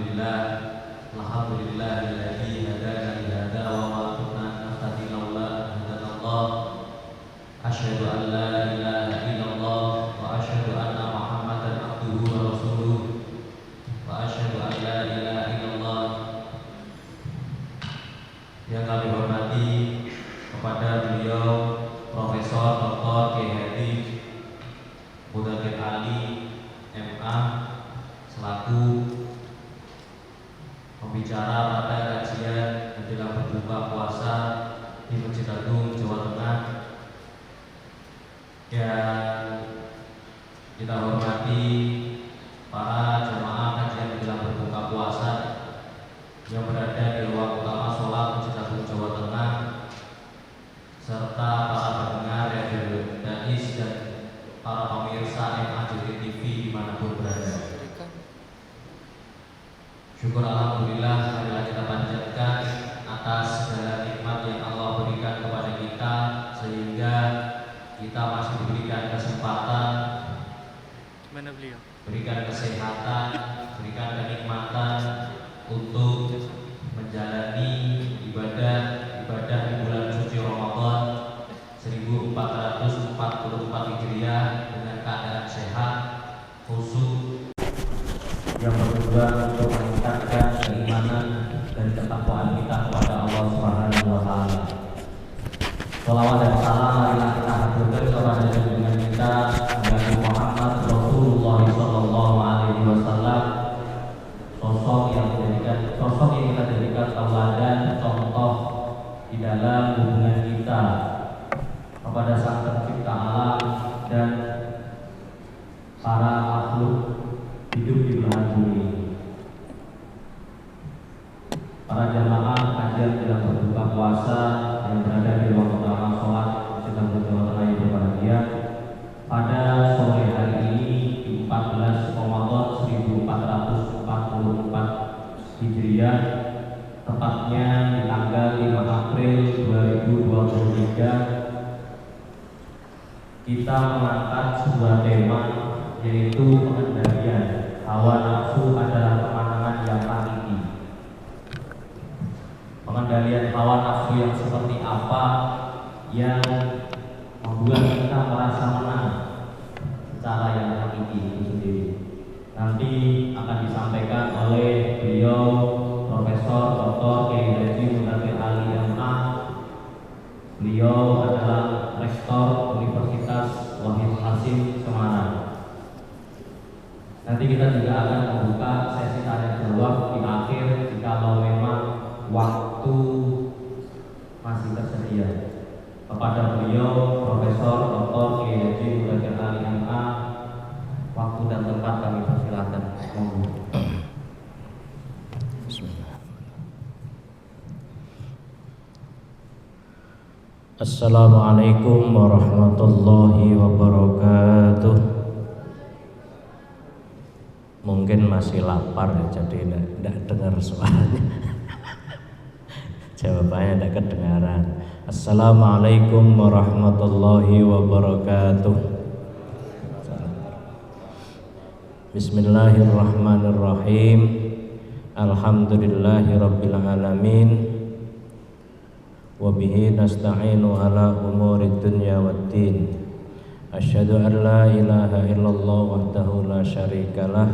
Alhamdulillahilladzi hadana li hadza wa ma kunna nahtadiya laula an hadanallah. Asyhadu an la ilaha illallah wa asyhadu anna Muhammadan abduhu wa rasuluh. Wa asyhadu an la ilaha illallah. Yang kami hormati kepada beliau Profesor Dr. K.H. Mudzakkir Ali MA selaku pembicara pada kajian menjelang berbuka puasa di Masjid Agung Jawa Tengah. Yang kita hormati para jemaah kajian menjelang berbuka puasa yang berada di ruang utama sholat Masjid Agung Jawa Tengah, serta para pendengar Radio Dais dan para pemirsa MAJT TV dimanapun berada. Syukur alhamdulillah marilah kita panjatkan atas segala nikmat yang Allah berikan kepada kita, sehingga kita masih diberikan kesempatan, berikan kesehatan, berikan kenikmatan untuk menjalani ibadah di bulan suci Ramadan 1444 Hijriah dengan keadaan sehat, khusyuk, yang bertujuan untuk meningkatkan keimanan dan ketakwaan kita kepada Allah Subhanahu wa taala. Shalawat dan salam marilah kita haturkan kepada junjungan kita Nabi Muhammad Rasulullah sallallahu alaihi wasallam, sosok yang kita jadikan tauladan, contoh di dalam hubungan kita kepada Sang Pencipta alam dan para makhluk hidup di belahan bumi. Para jamaah kajian dalam berbuka puasa yang berada di ruang utama sholat Masjid Agung Jawa Tengah yang berbahagia, pada sore hari ini di 14 Ramadan 1444 Hijriah, tepatnya di tanggal 5 April 2023, kita mengangkat sebuah tema, yaitu pengendalian hawa nafsu adalah kemenangan yang hakiki. Pengendalian hawa nafsu yang seperti apa yang membuat kita merasa menang secara yang hakiki itu sendiri, nanti akan disampaikan oleh beliau Profesor Dr. K.H. Mudzakkir Ali MA. Beliau adalah Rektor Universitas Wahid Hasim Semarang. Nanti kita juga akan membuka sesi tanya jawab di akhir jika memang waktu masih tersedia. Kepada beliau Profesor Dr. K.H. Mudzakkir Ali MA, waktu dan tempat kami persilakan. Assalamualaikum warahmatullahi wabarakatuh. Mungkin masih lapar ya, jadi tidak dengar suaranya. Jawabannya tidak kedengaran. Assalamualaikum warahmatullahi wabarakatuh. Bismillahirrahmanirrahim. Alhamdulillahirabbil alamin. Wa bihi nasta'inu ala umurid dunya waddin. Asyhadu an la ilaha illallah wahdahu la syarikalah,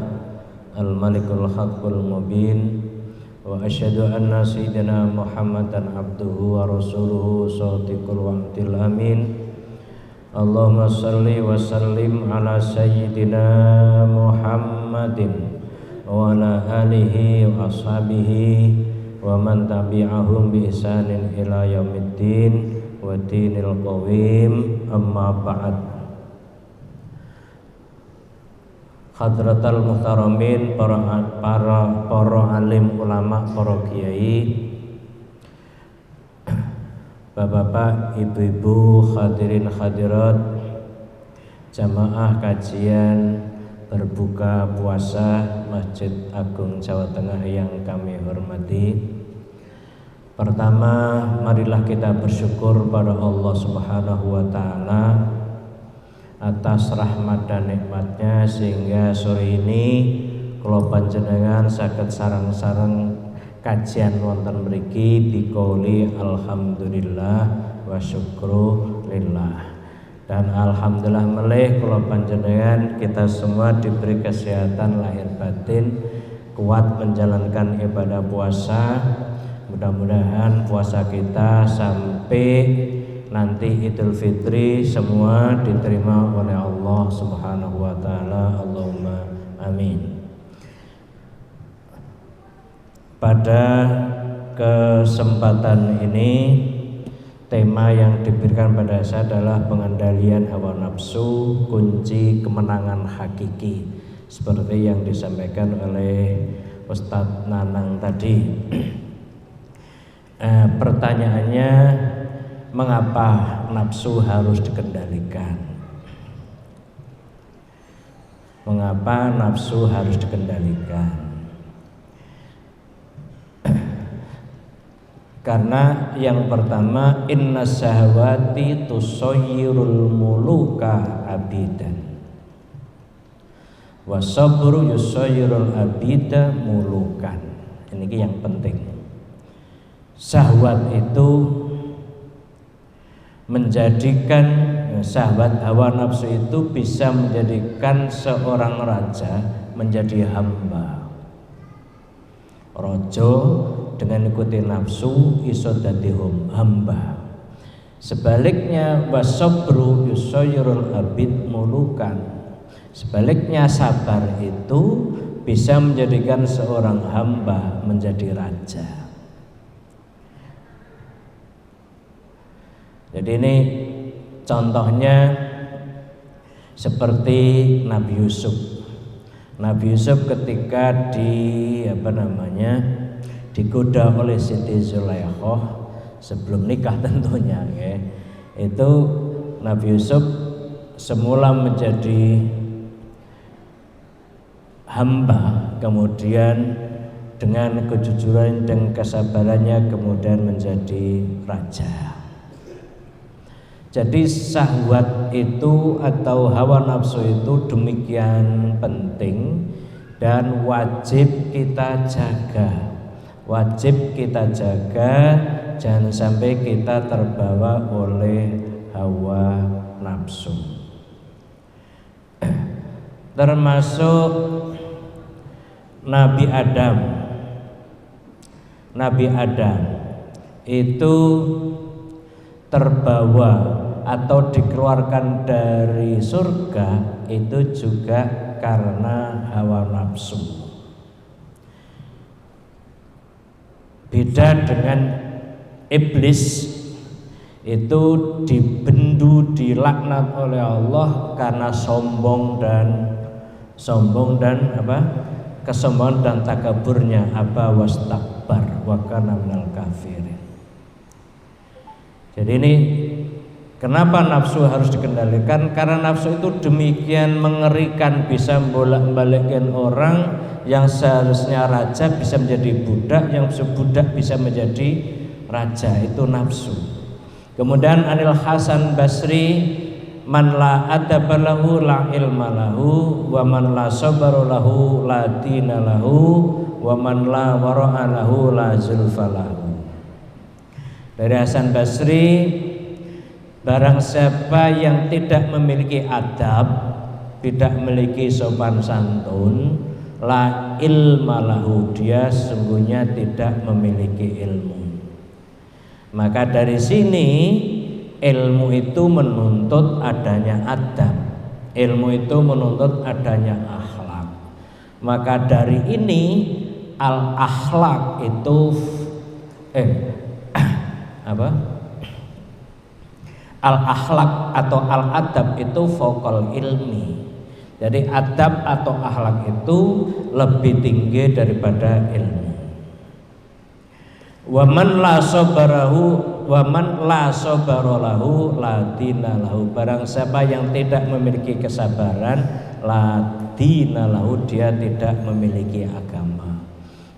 al-malikul haqqul mubin. Wa asyhadu anna sayyidina Muhammadan abduhu wa rasuluhu shadiqul wa'dil amin. Allahumma salli wa sallim ala sayyidina Muhammadin wa ala alihi wa ashabihi wa man tabi'ahum bi ihsanin ila yaumiddin wa dinil qawim, amma ba'd. Hadratal muhtaramin, para alim ulama, para kiai, bapak-bapak, ibu-ibu, hadirin hadirat, jamaah kajian berbuka puasa Masjid Agung Jawa Tengah yang kami hormati. Pertama, marilah kita bersyukur pada Allah Subhanahu wa taala atas rahmat dan nikmatnya, sehingga sore ini kula panjenengan saged sareng-sareng kajian wonten mriki biqouli alhamdulillah wa syukrulillah. Dan alhamdulillah melih kula panjenengan kita semua diberi kesehatan lahir batin, kuat menjalankan ibadah puasa. Mudah-mudahan puasa kita sampai nanti Idul Fitri semua diterima oleh Allah Subhanahu wa taala. Allahumma amin. Pada kesempatan ini tema yang diberikan pada saya adalah pengendalian hawa nafsu, kunci kemenangan hakiki, seperti yang disampaikan oleh Ustadz Nanang tadi. Pertanyaannya, mengapa nafsu harus dikendalikan? Mengapa nafsu harus dikendalikan? Karena yang pertama, inna syahwati tusayyirul muluka abidan wa sabru yusayyirul abida mulukan. Ini yang penting. Syahwat itu menjadikan, syahwat hawa nafsu itu bisa menjadikan seorang raja menjadi hamba. Rojo dengan ikuti nafsu iso dadi hamba. Sebaliknya wasabru yusayyirul abid mulukan. Sebaliknya sabar itu bisa menjadikan seorang hamba menjadi raja. Jadi ini contohnya seperti Nabi Yusuf. Nabi Yusuf ketika digoda oleh Siti Zulaikha sebelum nikah tentunya ya. Itu Nabi Yusuf semula menjadi hamba, kemudian dengan kejujuran dan kesabarannya kemudian menjadi raja. Jadi syahwat itu atau hawa nafsu itu demikian penting dan wajib kita jaga. Wajib kita jaga, jangan sampai kita terbawa oleh hawa nafsu. Termasuk Nabi Adam. Nabi Adam itu terbawa atau dikeluarkan dari surga itu juga karena hawa nafsu. Beda dengan iblis, itu dibendu, dilaknat oleh Allah karena sombong dan kesombongan dan takaburnya, wastakbar wa kana minal kafirin. Jadi ini kenapa nafsu harus dikendalikan? Karena nafsu itu demikian mengerikan, bisa membolak-balikkan orang yang seharusnya raja bisa menjadi budak, yang budak bisa menjadi raja. Itu nafsu. Kemudian Anil Hasan Basri, man la adaba lahu la ilma lahu wa man la sabara lahu la dina lahu wa man la wara'a lahu la zulfa lahu. Dari Hasan Basri, barang siapa yang tidak memiliki adab, tidak memiliki sopan santun, la ilma lahu, dia sungguhnya tidak memiliki ilmu. Maka dari sini ilmu itu menuntut adanya adab, ilmu itu menuntut adanya akhlak. Maka dari ini al akhlak itu al akhlak atau al adab itu fokal ilmi. Jadi adab atau akhlak itu lebih tinggi daripada ilmu. Wa man la sabara lahu la dina lahu. Barang siapa yang tidak memiliki kesabaran, la dina lahu, dia tidak memiliki agama.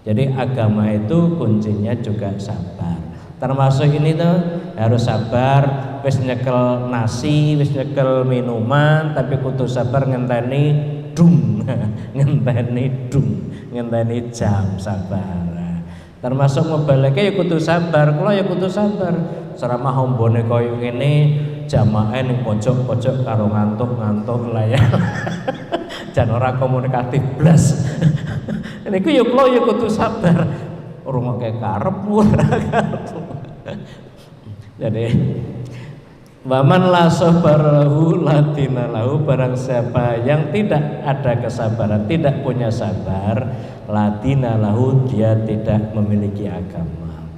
Jadi agama itu kuncinya juga sabar. Termasuk ini tuh harus sabar. Wis nyekel nasi, wis nyekel minuman, tapi kudu sabar ngenteni dung ngenteni jam sabar. Termasuk ngebaleke ya kudu sabar, kula ya kudu sabar. Ceramah hombone koyo ngene jamaah ning pojok-pojok karo ngantuk-ngantuk layar. Jan ora komunikatif blas. Niku ya kula ya kudu sabar. Rungokke karepmu ora karepmu. Jadi waman la sabarahu latina lahu, barang siapa yang tidak ada kesabaran, tidak punya sabar, latina lahu, dia tidak memiliki agama.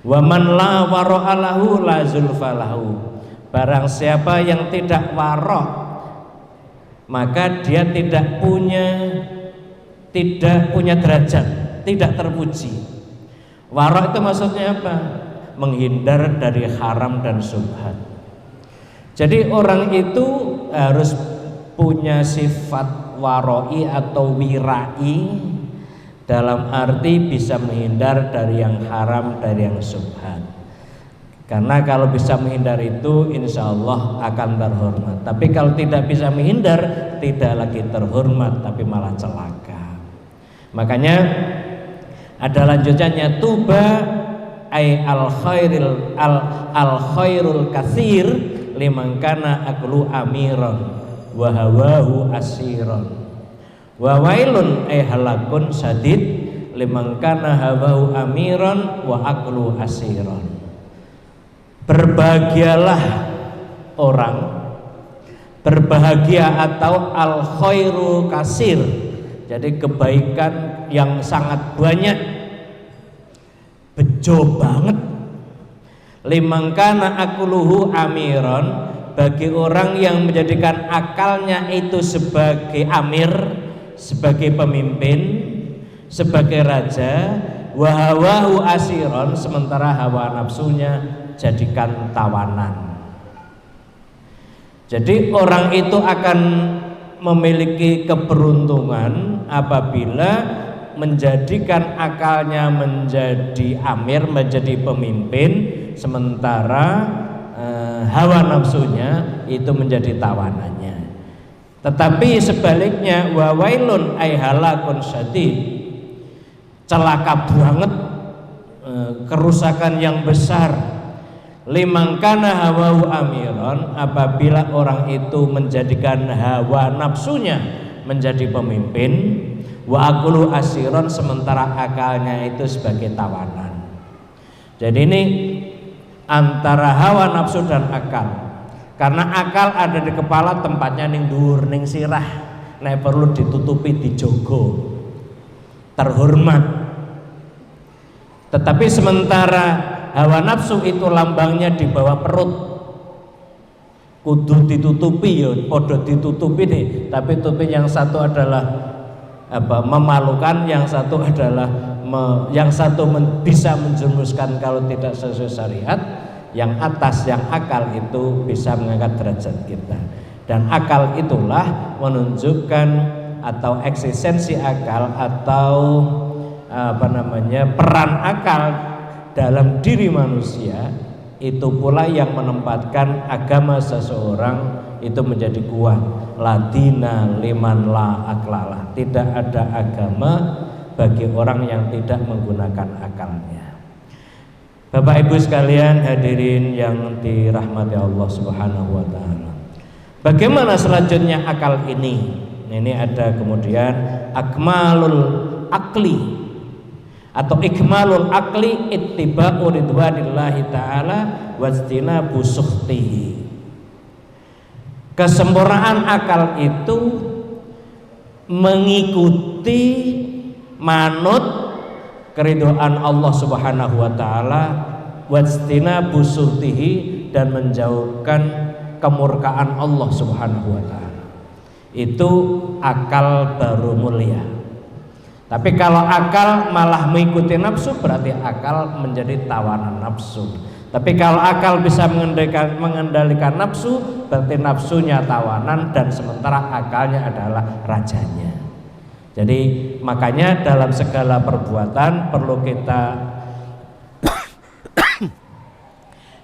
Waman la wara'a lahu la zulfa lahu, barang siapa yang tidak warok, maka dia tidak punya derajat, tidak terpuji. Warok itu maksudnya apa? Menghindar dari haram dan syubhat. Jadi orang itu harus punya sifat waroi atau wirai, dalam arti bisa menghindar dari yang haram, dari yang syubhat. Karena kalau bisa menghindar itu insya Allah akan terhormat. Tapi kalau tidak bisa menghindar, tidak lagi terhormat tapi malah celaka. Makanya ada lanjutannya, tuba ay al khairul katsir liman kana aklu amiron wa hawahu asiron wa wailun ay halakun sadid liman kana hawahu amiron wa aklu asiron. Berbahagialah orang, berbahagia atau al khairu kasir, jadi kebaikan yang sangat banyak, bejo banget. Limangkana akuluhu amiron, bagi orang yang menjadikan akalnya itu sebagai amir, sebagai pemimpin, sebagai raja. Wahawahu asiron, sementara hawa nafsunya jadikan tawanan. Jadi orang itu akan memiliki keberuntungan apabila menjadikan akalnya menjadi amir, menjadi pemimpin, sementara hawa nafsunya itu menjadi tawanannya. Tetapi sebaliknya, wa wailun ay halakun syadid, celaka banget, kerusakan yang besar, liman kana hawahu amiron, apabila orang itu menjadikan hawa nafsunya menjadi pemimpin, wa akulu asiron, sementara akalnya itu sebagai tawanan. Jadi ini antara hawa nafsu dan akal. Karena akal ada di kepala, tempatnya ning dhuwur, ning sirah, nek perlu ditutupi, dijogo, terhormat. Tetapi sementara hawa nafsu itu lambangnya di bawah perut, kudu ditutupi ya, podo ditutupi nih. Tapi tutupi yang satu adalah memalukan, yang satu adalah bisa menjerumuskan kalau tidak sesuai syariat. Yang atas, yang akal itu bisa mengangkat derajat kita, dan akal itulah menunjukkan atau eksistensi akal atau peran akal dalam diri manusia. Itu pula yang menempatkan agama seseorang itu menjadi kuat. Ladina liman la aklalah, tidak ada agama bagi orang yang tidak menggunakan akalnya. Bapak Ibu sekalian, hadirin yang dirahmati Allah Subhanahu wa taala. Bagaimana selanjutnya akal ini? Ini ada kemudian akmalul akli atau ikmalul akli ittiba'u ridwanillahi ta'ala wastinabu sukhtihi. Kesempurnaan akal itu mengikuti, manut keridhaan Allah Subhanahu wa taala, wastinabu sukhtihi, dan menjauhkan kemurkaan Allah Subhanahu wa taala. Itu akal baru mulia. Tapi kalau akal malah mengikuti nafsu, berarti akal menjadi tawanan nafsu. Tapi kalau akal bisa mengendalikan nafsu, berarti nafsunya tawanan dan sementara akalnya adalah rajanya. Jadi makanya dalam segala perbuatan perlu kita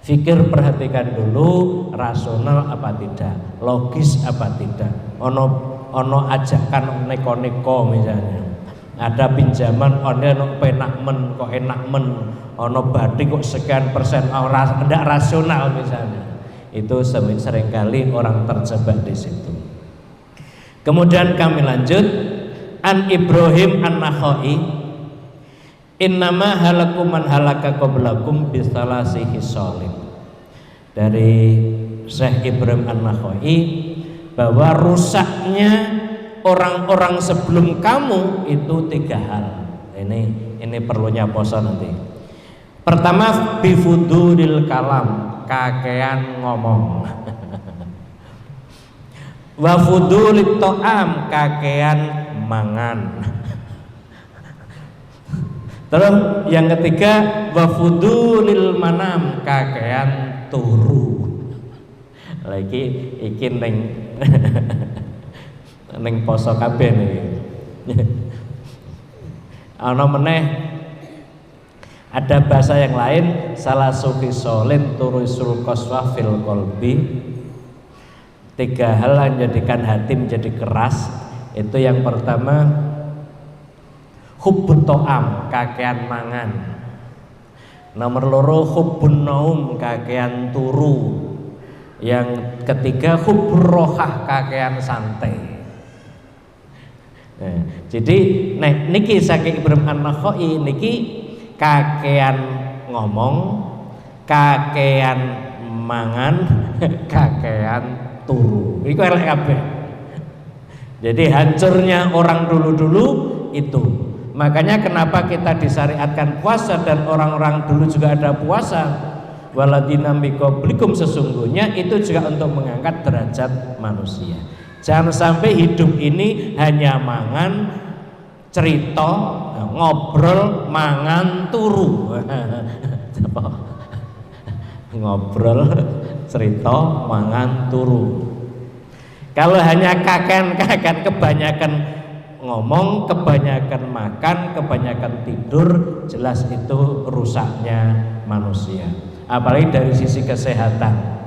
fikir, perhatikan dulu rasional apa tidak, logis apa tidak. Ono ono ajakan neko-neko misalnya, ada pinjaman ono penak men kok enak men, ono batik kok sekian persen, tidak rasional misalnya. Itu seringkali orang terjebak di situ. Kemudian kami lanjut, an Ibrahim an-Nakhai, innama halakum man halaka qablakum bisalasi hisolin. Dari Syekh Ibrahim an-Nakhai, bahwa rusaknya orang-orang sebelum kamu itu 3 hal. Ini perlunya poso nanti. Pertama, bifudulil kalam, kakean ngomong. Wa fudulit to'am, kakean mangan. Terus yang ketiga, wa fudulil manam, kakean turu. Lagi iki ning poso kabeh niki. Ana meneh ada bahasa yang lain, salah sufi solin turusul qaswa fil qalbi. 3 hal yang menjadikan hati menjadi keras. Itu yang pertama, hubbut to'am, kakean mangan. Nomor 2, hubbun naum, kakean turu. Yang ketiga, hubbur rohah, kakean santai. Nah, jadi niki saking Ibrahim an-Nakhai niki kakean ngomong, kakean mangan, kakean turu. Iku elek kabeh. Jadi hancurnya orang dulu-dulu itu. Makanya kenapa kita disyariatkan puasa dan orang-orang dulu juga ada puasa. Waladina mikoblikum, sesungguhnya itu juga untuk mengangkat derajat manusia. Jangan sampai hidup ini hanya mangan, cerita, ngobrol, mangan, turu. Ngobrol, cerita, mangan, turu. Kalau hanya kakean-kakean, kebanyakan ngomong, kebanyakan makan, kebanyakan tidur, jelas itu rusaknya manusia. Apalagi dari sisi kesehatan.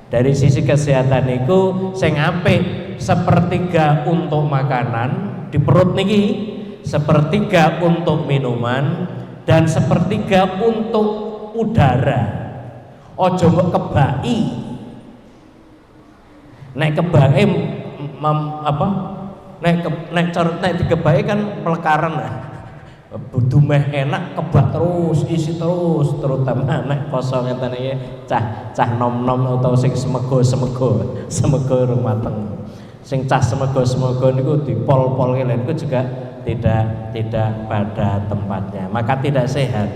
Dari sisi kesehatan itu sing apik, 1/3 untuk makanan di perut niki, 1/3 untuk minuman, dan 1/3 untuk udara. Ojo mbok kebaki. Nek kebaki nek dikebaki kan pelekaran. Dumeh enak kebak terus, isi terus, terutama nek poso ngeten iki cah nom-nom utawa sing semego rumateng. Sing cah semego niku dipol-polke lha niku juga tidak pada tempatnya. Maka tidak sehat.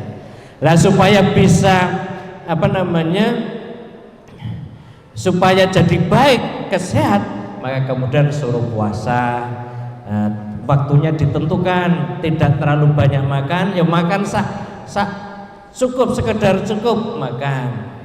Lah supaya bisa supaya jadi baik, kesehat, maka kemudian suruh puasa. Waktunya ditentukan, tidak terlalu banyak makan, ya makan cukup, sekedar cukup makan.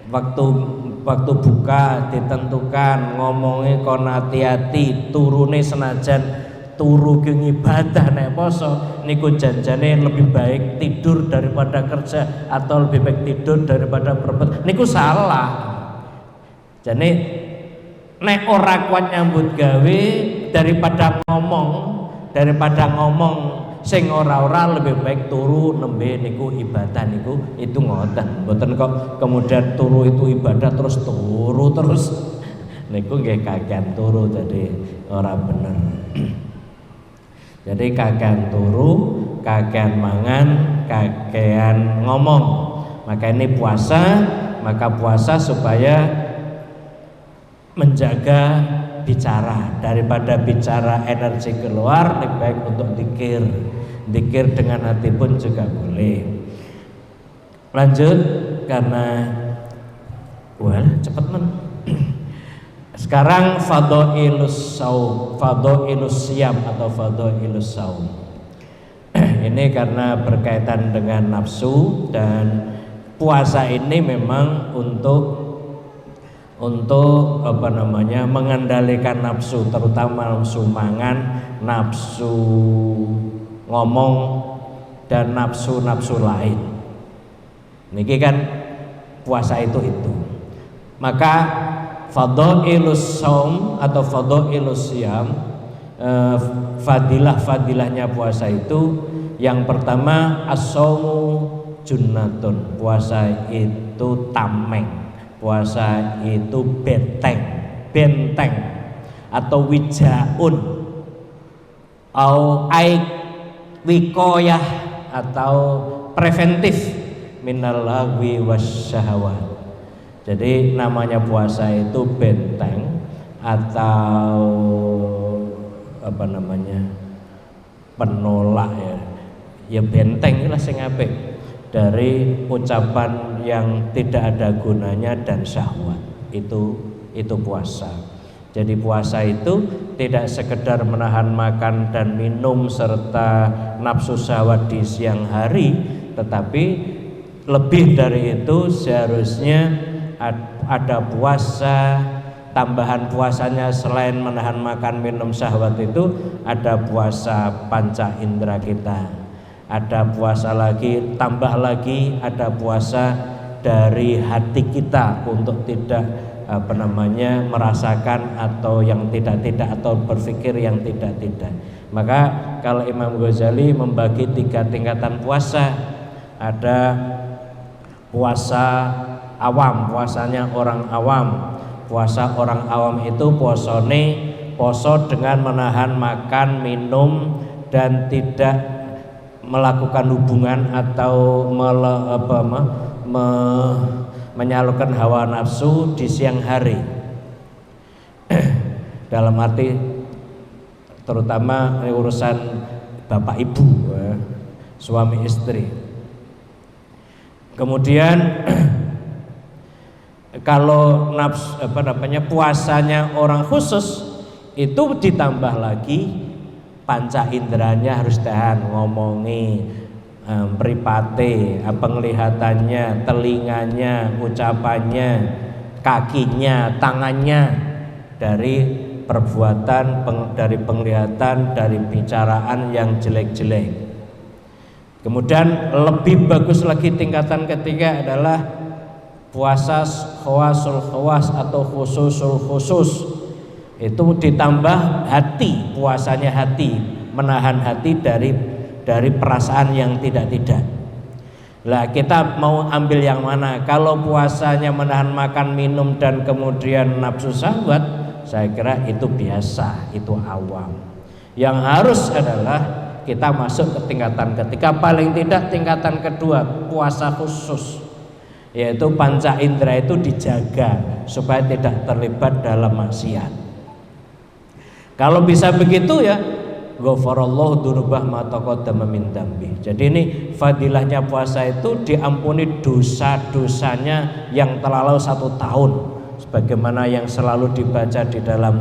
Waktu buka ditentukan, ngomongnya kon hati-hati, turune senajan turu ke ibadah nek poso niku janjane lebih baik tidur daripada kerja atau lebih baik tidur daripada berbuat, niku salah. Jadi nek ora kuat nyambut gawe daripada ngomong sing ora lebih baik turu nembe niku ibadah niku itu ngoten. Mboten kok kemudian turu itu ibadah terus turu terus niku nggih kakean turu, jadi ora bener. Jadi kakean turu, kakean mangan, kakean ngomong. Maka ini puasa, maka puasa supaya menjaga bicara, daripada bicara energi keluar lebih baik untuk dikir dengan hati pun juga boleh. Lanjut karena cepet men. Sekarang fadhailus saum, fadhailus siyam atau fadhailus saum. Ini karena berkaitan dengan nafsu, dan puasa ini memang untuk mengendalikan nafsu, terutama nafsu mangan, nafsu ngomong, dan nafsu lain. Niki kan puasa itu. Maka fadhailus shaum atau fadhailus siyam fadilah-fadilahnya puasa itu, yang pertama as-shaumu junnatun, puasa itu tameng, puasa itu benteng atau wijaun au aik wikoyah atau preventif minal lagwi wasyahawat. Jadi namanya puasa itu benteng atau apa namanya, penolak ya benteng lah sing apik dari ucapan yang tidak ada gunanya dan syahwat. Itu puasa. Jadi puasa itu tidak sekedar menahan makan dan minum serta nafsu syahwat di siang hari, tetapi lebih dari itu seharusnya ada puasa, tambahan puasanya selain menahan makan minum syahwat itu ada puasa panca indera kita, ada puasa lagi, tambah lagi ada puasa dari hati kita untuk tidak merasakan atau yang tidak atau berpikir yang tidak. Maka kalau Imam Ghazali membagi 3 tingkatan puasa, ada puasa awam, puasanya orang awam. Puasa orang awam itu poso dengan menahan makan, minum dan tidak melakukan hubungan atau menyalurkan hawa nafsu di siang hari. Dalam arti terutama urusan bapak ibu, suami istri. Kemudian kalau puasanya orang khusus itu ditambah lagi panca inderanya harus tahan, ngomongi, mripate, penglihatannya, telinganya, ucapannya, kakinya, tangannya, dari perbuatan, dari penglihatan, dari bicaraan yang jelek-jelek. Kemudian lebih bagus lagi tingkatan ketiga adalah puasa khawasul khawas atau khususul khusus. Itu ditambah hati, puasanya hati, menahan hati dari perasaan yang tidak. Lah kita mau ambil yang mana? Kalau puasanya menahan makan, minum dan kemudian nafsu syahwat, saya kira itu biasa, itu awam. Yang harus adalah kita masuk ke tingkatan ketiga, paling tidak tingkatan kedua, puasa khusus, yaitu panca indera itu dijaga supaya tidak terlibat dalam maksiat. Kalau bisa begitu ya ghafarallahu dzunubah ma taqaddama min dzambi. Jadi ini fadilahnya puasa itu diampuni dosa-dosanya yang terlalu 1 tahun, sebagaimana yang selalu dibaca di dalam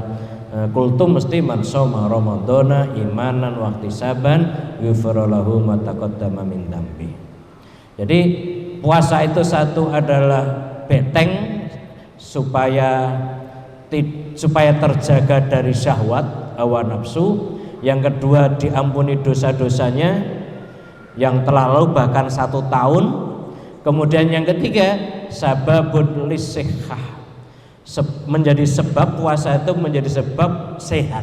kultum mesti man shoma ramadhana imanan wa ihtisaban ghufrallahu ma taqaddama min dzambi. Jadi puasa itu satu adalah benteng supaya terjaga dari syahwat, hawa nafsu. Yang kedua diampuni dosa-dosanya yang terlalu bahkan 1 tahun. Kemudian yang ketiga sababun lisihah, menjadi sebab, puasa itu menjadi sebab sehat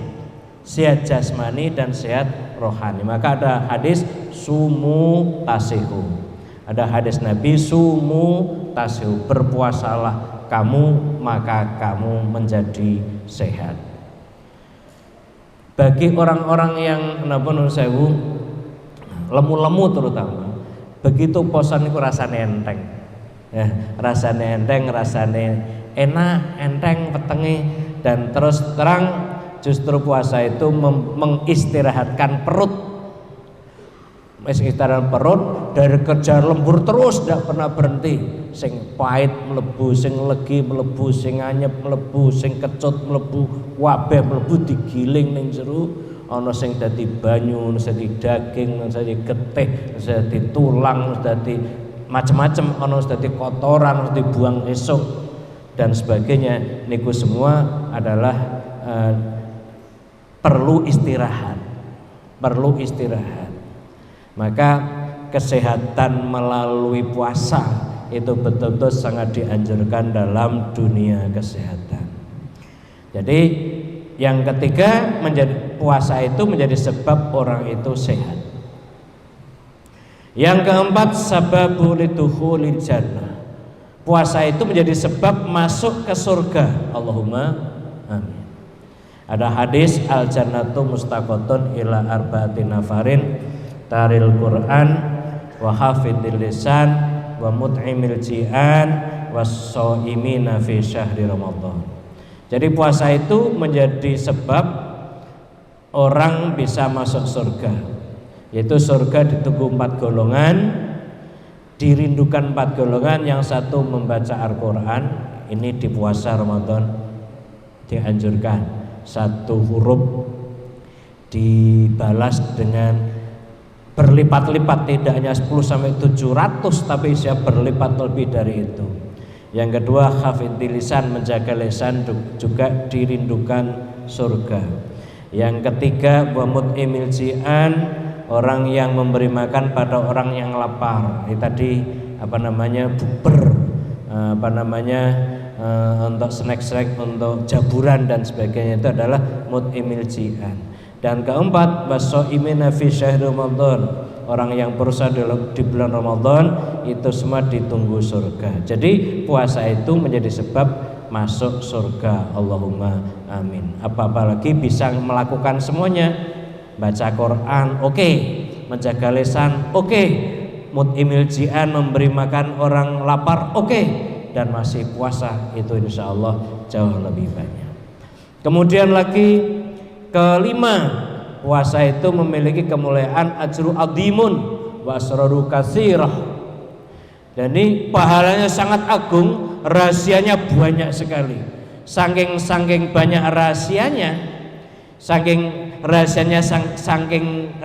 jasmani dan sehat rohani. Maka ada hadis sumu tasihu, ada hadis Nabi sumu tasihu, berpuasalah kamu maka kamu menjadi sehat. Bagi orang-orang yang lemu-lemu terutama, begitu posan itu rasanya enteng, rasanya enteng, rasanya enak, enteng, petenge, dan terus terang justru puasa itu mengistirahatkan perut. Istirahat perut dari kerja lembur terus tidak pernah berhenti, sing pahit mlebu, sing legi mlebu, sing anyep mlebu, sing kecut mlebu, wabeh mlebu digiling ning jero, ana sing dadi banyu, ana sing dadi daging, ana sing dadi getih, ana sing dadi tulang, ana sing dadi macam-macam, ana sing dadi kotoran, ana sing dibuang esok dan sebagainya. Niku semua adalah perlu istirahat. Maka kesehatan melalui puasa itu betul-betul sangat dianjurkan dalam dunia kesehatan. Jadi yang ketiga menjadi puasa itu menjadi sebab orang itu sehat. Yang keempat, sababul lidukhulil jannah. Puasa itu menjadi sebab masuk ke surga. Allahumma amin. Ada hadis al jannatu mustaqotun ila arba'ati nafarin taril Quran wa hafidil lisan wa mut'imil ji'an was-shaimina fi syahri Ramadan. Jadi puasa itu menjadi sebab orang bisa masuk surga. Yaitu surga ditunggu 4 golongan, dirindukan 4 golongan. Yang satu membaca Al-Quran, ini di puasa Ramadan dianjurkan. 1 huruf dibalas dengan berlipat-lipat, tidak hanya 10 sampai 700 tapi bisa berlipat lebih dari itu. Yang kedua, hafidhil lisan, menjaga lisan juga dirindukan surga. Yang ketiga, wa mut'imil ji'an, orang yang memberi makan pada orang yang lapar. Ini tadi bukber, untuk snack-snack, untuk jaburan dan sebagainya, itu adalah mut'imil ji'an. Dan keempat, was-shaimina fi syahri Ramadan, orang yang puasa di bulan Ramadan itu semua ditunggu surga. Jadi puasa itu menjadi sebab masuk surga. Allahumma amin. Apalagi bisa melakukan semuanya. Baca Quran, oke. Menjaga lisan, oke. Mut'imil ji'an, memberi makan orang lapar, oke. Dan masih puasa, itu insya Allah jauh lebih banyak. Kemudian lagi kelima, puasa itu memiliki kemuliaan ajru azimun wa asraru katsirah. Dan ini pahalanya sangat agung, rahasianya banyak sekali. Saking banyak rahasianya, saking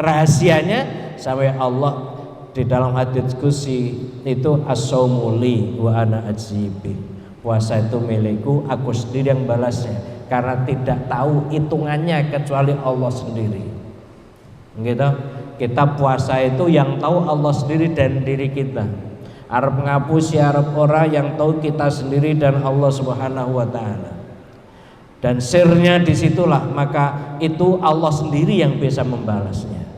rahasianya sampai Allah di dalam hadits qudsi itu as-saumu li wa ana ajibi. Puasa itu milikku, aku sendiri yang balasnya, karena tidak tahu hitungannya kecuali Allah sendiri. Gitu. Kita puasa itu yang tahu Allah sendiri dan diri kita. Arep ngapusi arep ora, yang tahu kita sendiri dan Allah Subhanahu wa taala. Dan sirnya disitulah, maka itu Allah sendiri yang bisa membalasnya.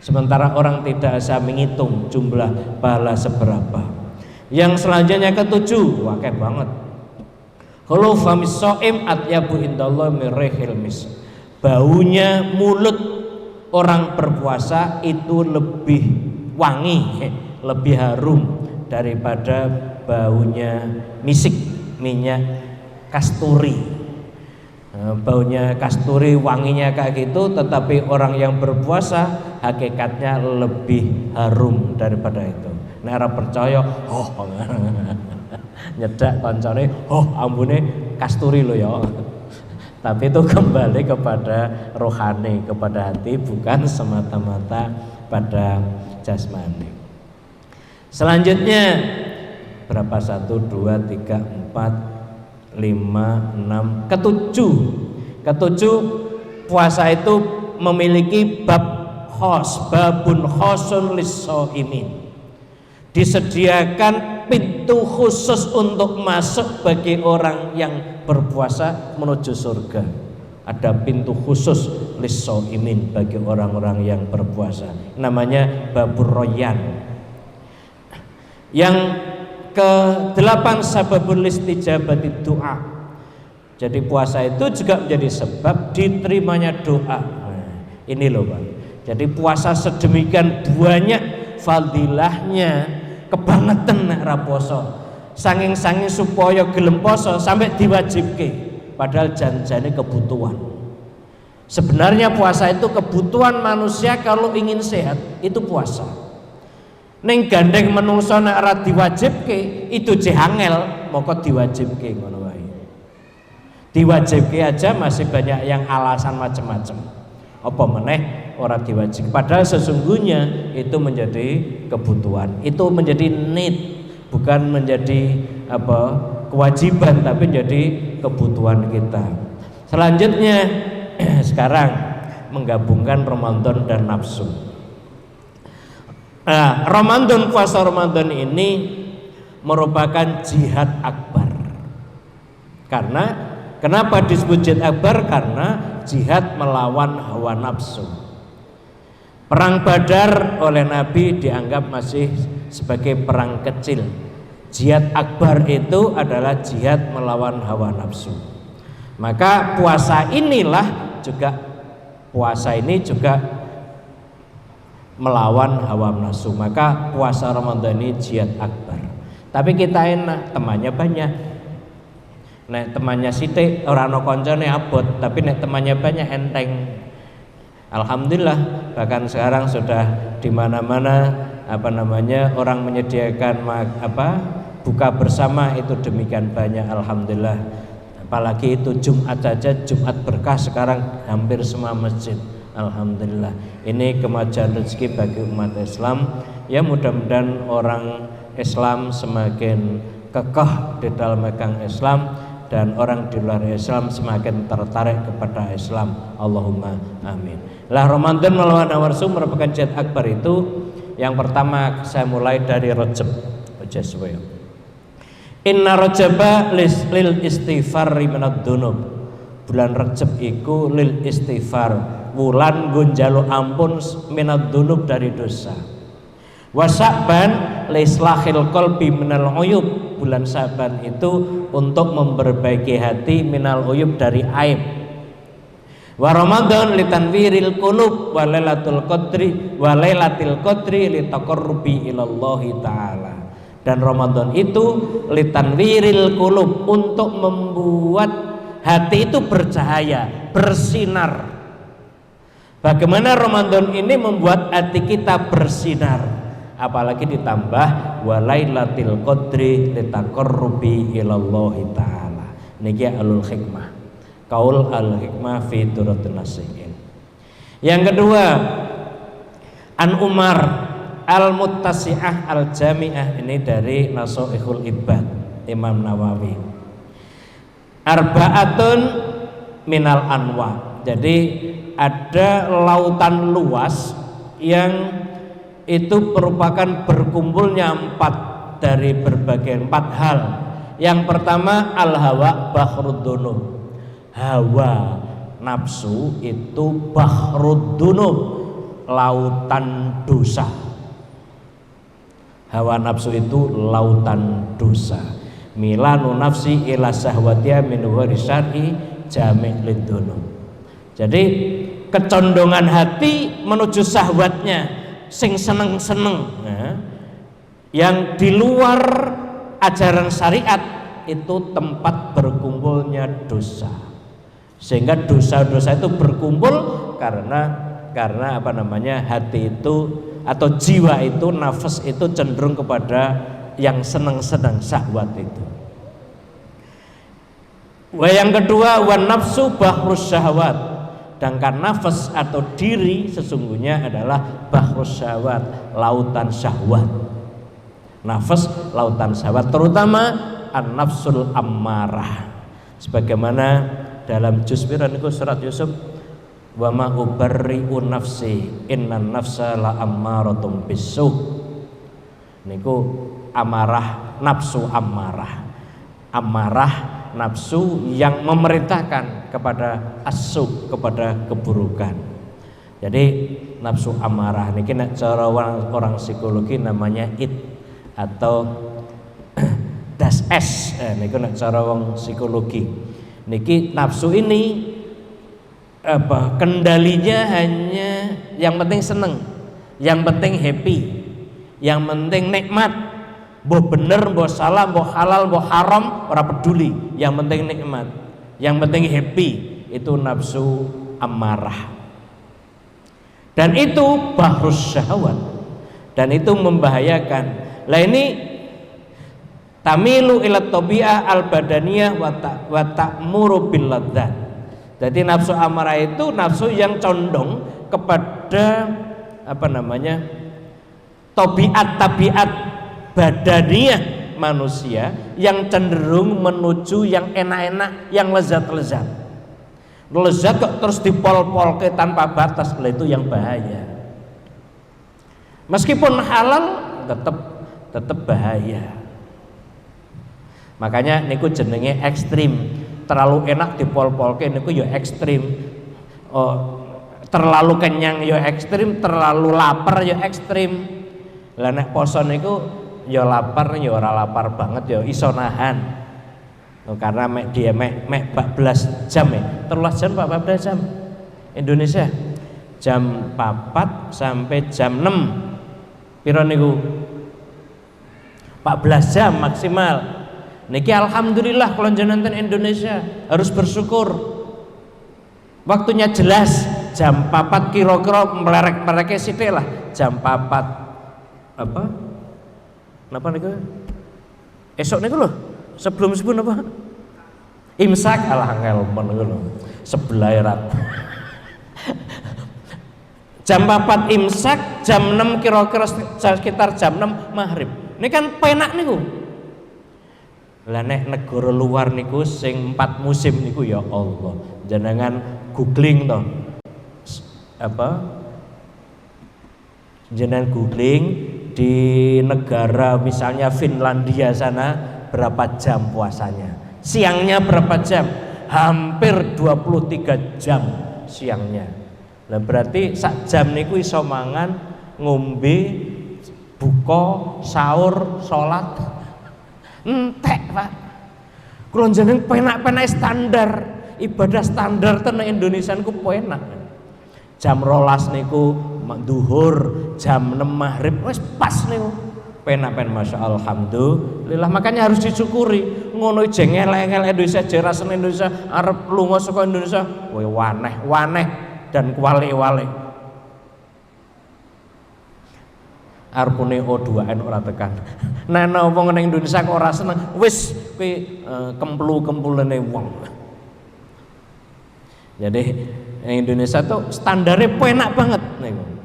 Sementara orang tidak bisa menghitung jumlah pahala seberapa. Yang selanjutnya ketujuh, wakil banget. Kalau famis so'im atyabu indallah mirrihil mis. Baunya mulut orang berpuasa itu lebih wangi, lebih harum daripada baunya misik, minyak kasturi. Baunya kasturi, wanginya kayak gitu, tetapi orang yang berpuasa hakikatnya lebih harum daripada itu. Nek ora percaya, nyedak koncone, ambune kasturi lo ya. Tapi itu kembali kepada rohani, kepada hati, bukan semata-mata pada jasmani. Selanjutnya berapa? 1, 2, 3, 4, 5, 6, ketujuh, puasa itu memiliki bab khos, babun khosun lis-shaimin. Disediakan pintu khusus untuk masuk bagi orang yang berpuasa menuju surga. Ada pintu khusus lis-shaimin bagi orang-orang yang berpuasa. Namanya babur royan. Yang ke-8, sababul istijabati doa. Jadi puasa itu juga menjadi sebab diterimanya doa. Ini loh Pak. Jadi puasa sedemikian banyak fadilahnya, kebangetan nek ra poso. Saking supaya gelem poso sampai diwajibke, padahal janjane kebutuhan. Sebenarnya puasa itu kebutuhan manusia kalau ingin sehat, itu puasa. Ning gandeng menungso nek ora diwajibke itu jehangel, moko diwajibke ngono wae. Diwajibke aja masih banyak yang alasan macam-macam. Apa meneh ora diwajib, padahal sesungguhnya itu menjadi kebutuhan, itu menjadi need, bukan menjadi kewajiban, tapi menjadi kebutuhan kita. Selanjutnya sekarang menggabungkan Ramadan dan nafsu. Ramadan, puasa Ramadan ini merupakan jihad akbar, karena Kenapa disebut jihad akbar? Karena jihad melawan hawa nafsu. Perang Badar oleh Nabi dianggap masih sebagai perang kecil. Jihad akbar itu adalah jihad melawan hawa nafsu. Maka puasa ini juga melawan hawa nafsu. Maka puasa Ramadan ini jihad akbar. Tapi kita enak, temannya banyak. Nek temannya sithik ora ana kancane abot, tapi nek temannya banyak enteng. Alhamdulillah, bahkan sekarang sudah di mana-mana orang menyediakan buka bersama itu demikian banyak, alhamdulillah. Apalagi itu Jumat saja, Jumat berkah sekarang hampir semua masjid. Alhamdulillah. Ini kemajuan rezeki bagi umat Islam. Ya mudah-mudahan orang Islam semakin kekeh di dalam megang Islam dan orang di luar Islam semakin tertarik kepada Islam. Allahumma amin. Lah Ramadan melawan hawa nafsu merupakan jihad akbar itu. Yang pertama saya mulai dari Rajab. Inna Rajaba lil istighfar minad dzunub. Bulan Rajab iku lil istighfar, wulan gunjalo ampun minad dzunub dari dosa. Wa Sa'ban lislahil qalbi minal uyub. Bulan Sa'ban itu untuk memperbaiki hati minal uyub dari aib. Wa Ramadan litanwiril qulub wa lailatul qadri litaqarrubi ilallahi taala. Dan Ramadan itu litanwiril qulub, untuk membuat hati itu bercahaya, bersinar. Bagaimana Ramadan ini membuat hati kita bersinar? Apalagi ditambah walailatil qadri litaqarrubi ilallahi taala. Niki alul hikmah. Qaul al hikmah fi duratin nasihin. Yang kedua, An Umar al muttasi'ah al jami'ah, ini dari Nasoihul Ibad Imam Nawawi. Arba'atun minal anwa. Jadi ada lautan luas yang itu merupakan berkumpulnya dari berbagai empat hal. Yang pertama al hawa bahrud dunub. Hawa nafsu itu bahrud dunub, lautan dosa. Hawa nafsu itu lautan dosa. Milanu nafsi ila sahwatiha min warisari jami' lidunub. Jadi kecondongan hati menuju sahwatnya sing seneng-seneng, yang di luar ajaran syariat itu tempat berkumpulnya dosa. Sehingga dosa-dosa itu berkumpul karena hati itu atau jiwa itu, nafas itu cenderung kepada yang senang-senang, syahwat itu. Yang kedua, wan nafsu bahrus syahwat. Sedangkan nafas atau diri sesungguhnya adalah bahrus syahwat, lautan syahwat. Nafas lautan syahwat, terutama an-nafsul ammarah. Sebagaimana dalam juz itu surat Yusuf, wa ma ubarri'u nafsi innan nafsa la ammaratum bisu. Niku amarah, nafsu amarah. Amarah nafsu yang memerintahkan kepada asu, kepada keburukan. Jadi nafsu amarah niki nek cara orang psikologi namanya it atau das es. Niku nek cara wong psikologi. Niki nafsu ini kendalinya hanya yang penting seneng, yang penting happy, yang penting nikmat. Mbah bener, mbah salah, mbah halal, mbah haram, ora peduli, yang penting nikmat, yang penting happy. Itu nafsu amarah. Dan itu bahrus syahwat, dan itu membahayakan. Lah ini tamilu ila tabi'ah al badaniyah wa ta'muru bil ladzat. Jadi nafsu amarah itu nafsu yang condong kepada tabiat badaniyah manusia yang cenderung menuju yang enak-enak, yang lezat-lezat. Lezat kok terus dipol-polke tanpa batas, itu yang bahaya. Meskipun halal tetap bahaya. Makanya niku jenenge ekstrim. terlalu enak dipol-polke niku ya ekstrim. Terlalu kenyang ya ekstrim, terlalu lapar ya ekstrim. Lah nek poso niku ya lapar ya ora lapar banget ya iso nahan. Karena dia 14 jam ya. 13 jam Pak 14 jam. Indonesia jam 4 sampai jam 6. Piro niku? 14 jam maksimal. Niki alhamdulillah kalau jenengan Indonesia harus bersyukur. Waktunya jelas jam 4 kira-kira melerek-mereknya sithik lah. Jam 4 apa? Napa niku? Esok niku lho. Sebelum apa? Imsak alah ngelmen ngono. Sebelah rat. Jam 4 imsak, jam 6 kira-kira sekitar jam 6 maghrib. Ini kan penak niku. Lah nek negara luar niku sing 4 musim niku ya Allah. Jenengan googling to. Apa? Jenengan googling di negara misalnya Finlandia sana berapa jam puasanya. Siangnya berapa jam? Hampir 23 jam siangnya. Lah berarti sak jam niku iso mangan, ngombe, buka, sahur, salat. Entek, Pak. Kula jeneng penak-penak standar, ibadah standar ten Indonesia niku penak. Jam 12 niku duhur, jam 6 maghrib wis pas niku. Penak-penak Masya Allah, alhamdulillah. Makanya harus disyukuri. Ngono jengel-engel Indonesia, jerasen Indonesia, arep lunga saka Indonesia, kowe waneh-waneh dan kuali-wali. Arpune O2N ora tekan. Nek wong ning Indonesia kok ora seneng, wis kowe kemplu-kempulene wong. Jadi Indonesia tuh standarnya penak banget niku.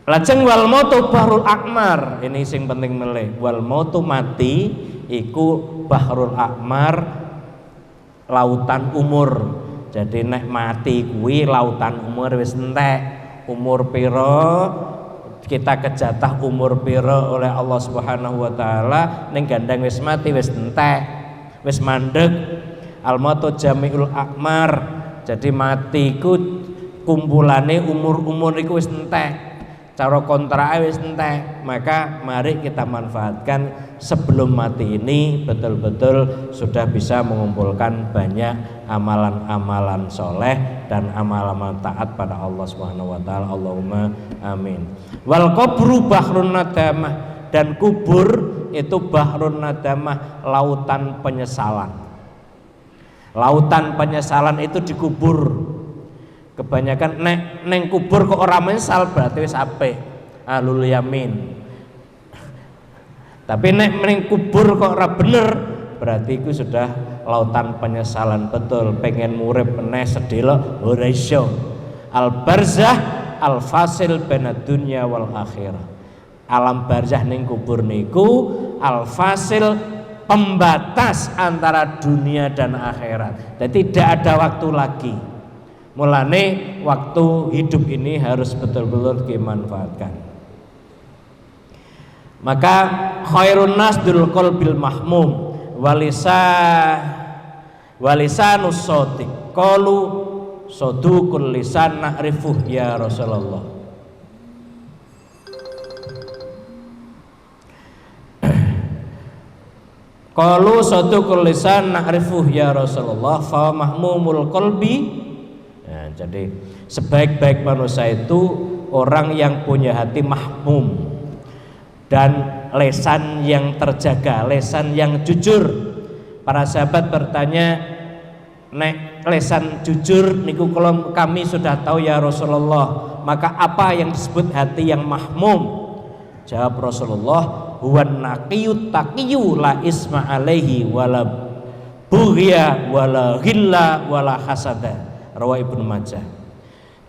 Lajeng wal mautu bahrul akmar, ini sing penting meleh. Wal mautu mati iku bahrul akmar, lautan umur. Jadi nek mati kuwi lautan umur wis entek. Umur piro kita kejatah umur piro oleh Allah Subhanahu wa taala ning gandeng wis mati wis entek. Wis mandeg. Al mautu jamiul akmar. Jadi mati ku kumpulane umur-umur iku wis entek. Cara kontrake wis entek, maka mari kita manfaatkan sebelum mati ini betul-betul sudah bisa mengumpulkan banyak amalan-amalan soleh dan amalan taat pada Allah Subhanahu wa taala. Allahumma amin. Wal qabru bahrun nadamah, dan kubur itu bahrun nadamah, lautan penyesalan. Lautan penyesalan itu dikubur. Kebanyakan neng kubur kok ora menyesal berarti wis apik, ahlul yamin. Tapi nek neng kubur kok ora bener berarti itu sudah lautan penyesalan betul. Pengen murip meneh sedelo ora iso. Al barzah al fasil baina dunya wal akhirah. Alam barzah ning kubur niku al fasil, pembatas antara dunia dan akhirat. Dan tidak ada waktu lagi. Mulane waktu hidup ini harus betul-betul dimanfaatkan. Maka khairun nas dul qalbil mahmum walisanus sotik qalu sodukul lisan na'rifuh ya Rasulullah. Qalu sodukul lisan na'rifuh ya Rasulullah fa mahmumul qalbi. Jadi sebaik-baik manusia itu orang yang punya hati mahmum dan lesan yang terjaga, lesan yang jujur. Para sahabat bertanya, nek lesan jujur niku kalau kami sudah tahu ya Rasulullah, maka apa yang disebut hati yang mahmum? Jawab Rasulullah, huwan naqiyut taqiyu la isma alaihi wala bughya wala ghilla wala hasada. Rawah Ibnu Majah.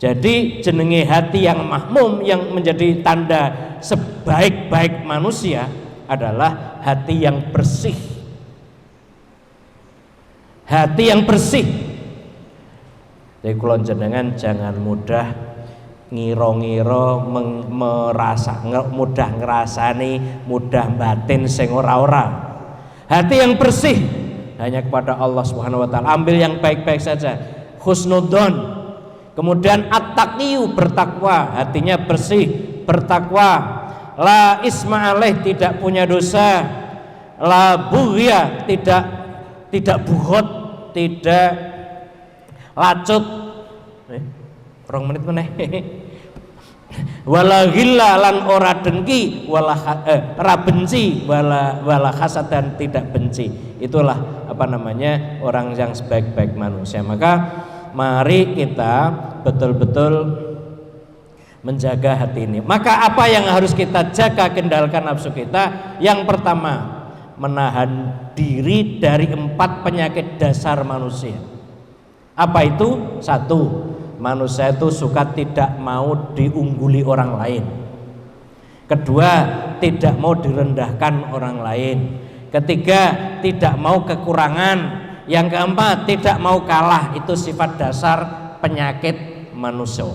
Jadi jenenge hati yang mahmum, yang menjadi tanda sebaik-baik manusia adalah hati yang bersih. Hati yang bersih. Jadi kula jenengan jangan mudah ngira-ngira mudah ngrasani, mudah batin sing ora-ora. Hati yang bersih hanya kepada Allah Subhanahu wa taala. Ambil yang baik-baik saja. Husnudzon. Kemudian at-taqiyu, bertakwa, hatinya bersih, bertakwa. La isma alaih, tidak punya dosa. La bughya, tidak bughot, tidak lacut. Rong menit meneh. Wala ghilla, lan ora dengki, wala ra benci, wala hasad, dan tidak benci. Itulah orang yang sebaik-baik manusia. Maka mari kita betul-betul menjaga hati ini. Maka apa yang harus kita jaga, kendalikan nafsu kita? Yang pertama, menahan diri dari 4 penyakit dasar manusia. Apa itu? 1, manusia itu suka tidak mau diungguli orang lain. Kedua, tidak mau direndahkan orang lain. Ketiga, tidak mau kekurangan. Yang keempat, tidak mau kalah. Itu sifat dasar penyakit manusia.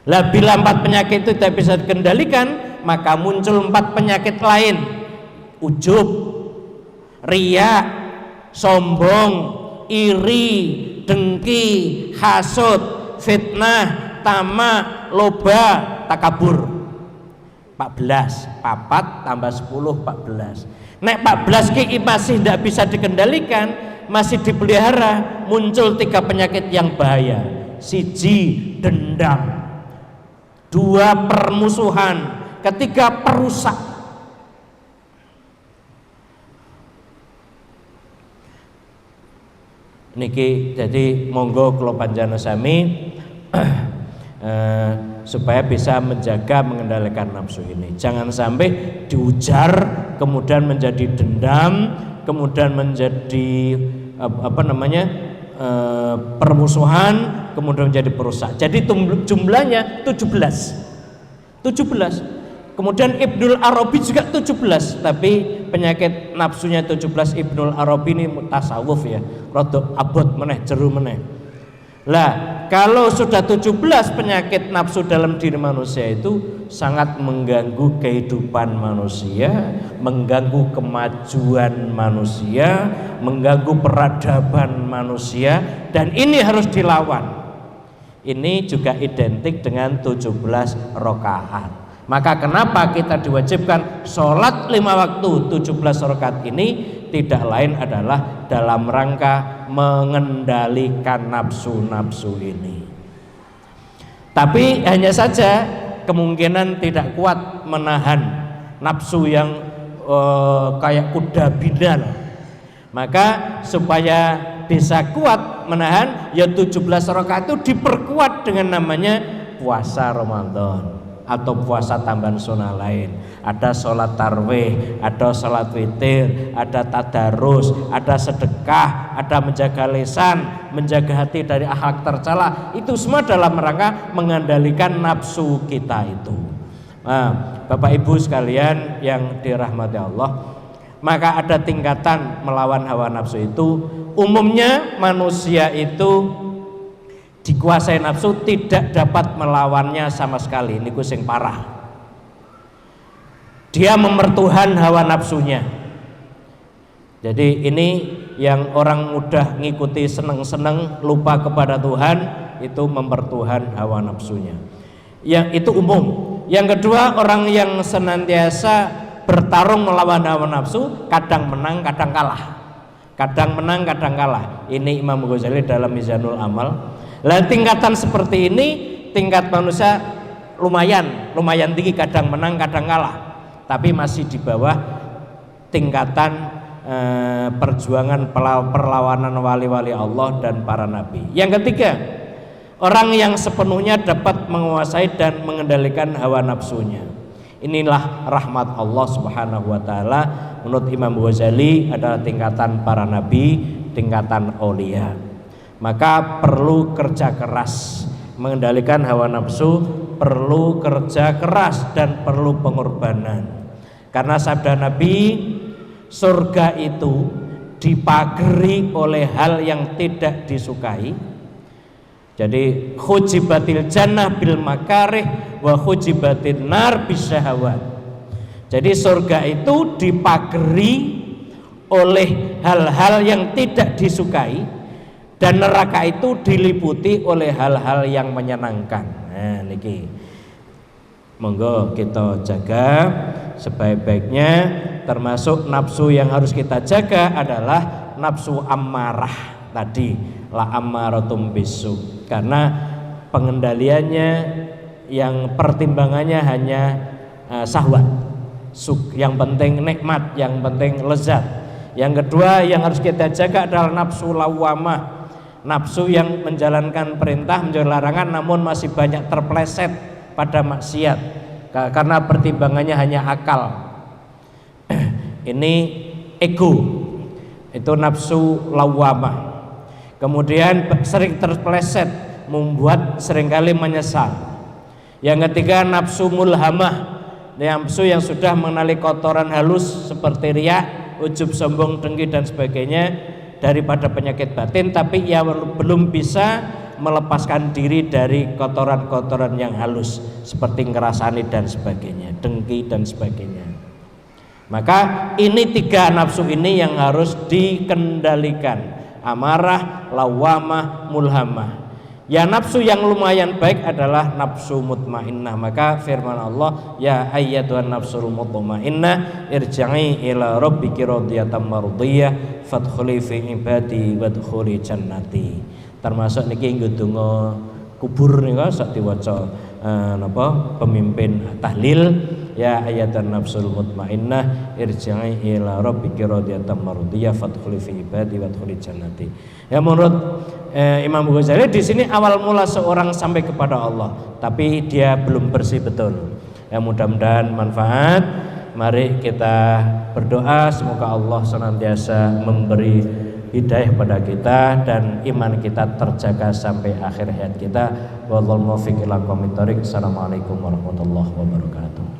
Lah bila 4 penyakit itu tidak bisa dikendalikan, maka muncul 4 penyakit lain. Ujub, riya, sombong, iri, dengki, hasud, fitnah, tamak, loba, takabur. 14, 4 tambah 10, 14. Nek 14 ki masih tidak bisa dikendalikan, masih dipelihara, muncul 3 penyakit yang bahaya. 1, dendam. 2, permusuhan. 3, perusak. Niki jadi monggo kula panjenengan sami supaya bisa menjaga, mengendalikan nafsu ini. Jangan sampai diujar kemudian menjadi dendam, kemudian menjadi permusuhan, kemudian menjadi perusak. Jadi jumlahnya 17. Kemudian Ibnul Arabi juga 17, tapi penyakit nafsunya 17 Ibnul Arabi ini tasawuf ya, rodok abot meneh, jeru meneh. Lah, kalau sudah 17 penyakit nafsu dalam diri manusia itu sangat mengganggu kehidupan manusia, mengganggu kemajuan manusia, mengganggu peradaban manusia, dan ini harus dilawan. Ini juga identik dengan 17 rakaat. Maka kenapa kita diwajibkan sholat 5 waktu 17 rakaat ini? Tidak lain adalah dalam rangka mengendalikan nafsu-nafsu ini. Tapi hanya saja kemungkinan tidak kuat menahan nafsu yang kayak kuda bidal. Maka supaya bisa kuat menahan, ya 17 rakaat itu diperkuat dengan namanya puasa Ramadan atau puasa tambahan sunnah lain. Ada sholat tarwih, ada sholat witir, ada tadarus, ada sedekah, ada menjaga lisan, menjaga hati dari akhlak tercela. Itu semua dalam rangka mengendalikan nafsu kita itu. Nah, Bapak Ibu sekalian yang dirahmati Allah, maka ada tingkatan melawan hawa nafsu itu. Umumnya manusia itu dikuasai nafsu, tidak dapat melawannya sama sekali. Ini sing parah. Dia mempertuhan hawa nafsunya. Jadi ini yang orang mudah ngikuti seneng-seneng, lupa kepada Tuhan, itu mempertuhan hawa nafsunya. Yang itu umum. Yang kedua, orang yang senantiasa bertarung melawan hawa nafsu, kadang menang, kadang kalah. Kadang menang, kadang kalah. Ini Imam Ghazali dalam Mizanul Amal. Lah tingkatan seperti ini, tingkat manusia lumayan tinggi, kadang menang kadang kalah, tapi masih di bawah tingkatan perjuangan perlawanan wali-wali Allah dan para nabi. Yang ketiga, orang yang sepenuhnya dapat menguasai dan mengendalikan hawa nafsunya. Inilah rahmat Allah Subhanahu wa taala. Menurut Imam Ghazali adalah tingkatan para nabi, tingkatan aulia. Maka perlu kerja keras mengendalikan hawa nafsu, perlu kerja keras dan perlu pengorbanan. Karena sabda Nabi, surga itu dipagari oleh hal yang tidak disukai. Jadi hujibatil jannah bil makarih wa hujibatin nar bisyahawat. Jadi surga itu dipagari oleh hal-hal yang tidak disukai, dan neraka itu diliputi oleh hal-hal yang menyenangkan. Nah niki monggo kita jaga sebaik-baiknya. Termasuk nafsu yang harus kita jaga adalah nafsu ammarah tadi, la ammaratum bisu, karena pengendaliannya yang pertimbangannya hanya syahwat, yang penting nikmat, yang penting lezat. Yang kedua yang harus kita jaga adalah nafsu lawamah, nafsu yang menjalankan perintah, menjauhi larangan, namun masih banyak terpleset pada maksiat karena pertimbangannya hanya akal. Ini ego, itu nafsu lawamah. Kemudian sering terpleset, membuat seringkali menyesal. Yang ketiga nafsu mulhamah, nafsu yang sudah mengenali kotoran halus seperti riya, ujub, sombong, dengki dan sebagainya daripada penyakit batin, tapi ia belum bisa melepaskan diri dari kotoran-kotoran yang halus seperti ngerasani dan sebagainya, dengki dan sebagainya. Maka ini tiga nafsu ini yang harus dikendalikan: amarah, lawamah, mulhamah. Ya nafsu yang lumayan baik adalah nafsu mutmainnah. Maka firman Allah, ya ayyatuhan nafsul mutmainnah irji'i ila rabbiki radiyatan mardiyah fadkhuli fi ibadi wadkhuli jannati. Termasuk niki nggo donga kubur nika sak diwaca napa pemimpin tahlil, ya ayyatuhan nafsul mutmainnah irji'i ila rabbiki radiyatan mardiyah fadkhuli fi ibadi wadkhuli jannati. Ya menurut Imam Ghazali di sini awal mula seorang sampai kepada Allah, tapi dia belum bersih betul. Ya mudah-mudahan manfaat. Mari kita berdoa semoga Allah senantiasa memberi hidayah pada kita dan iman kita terjaga sampai akhir hayat kita. Wallahu muwaffiq ila aqwamit thoriq. Assalamualaikum warahmatullahi wabarakatuh.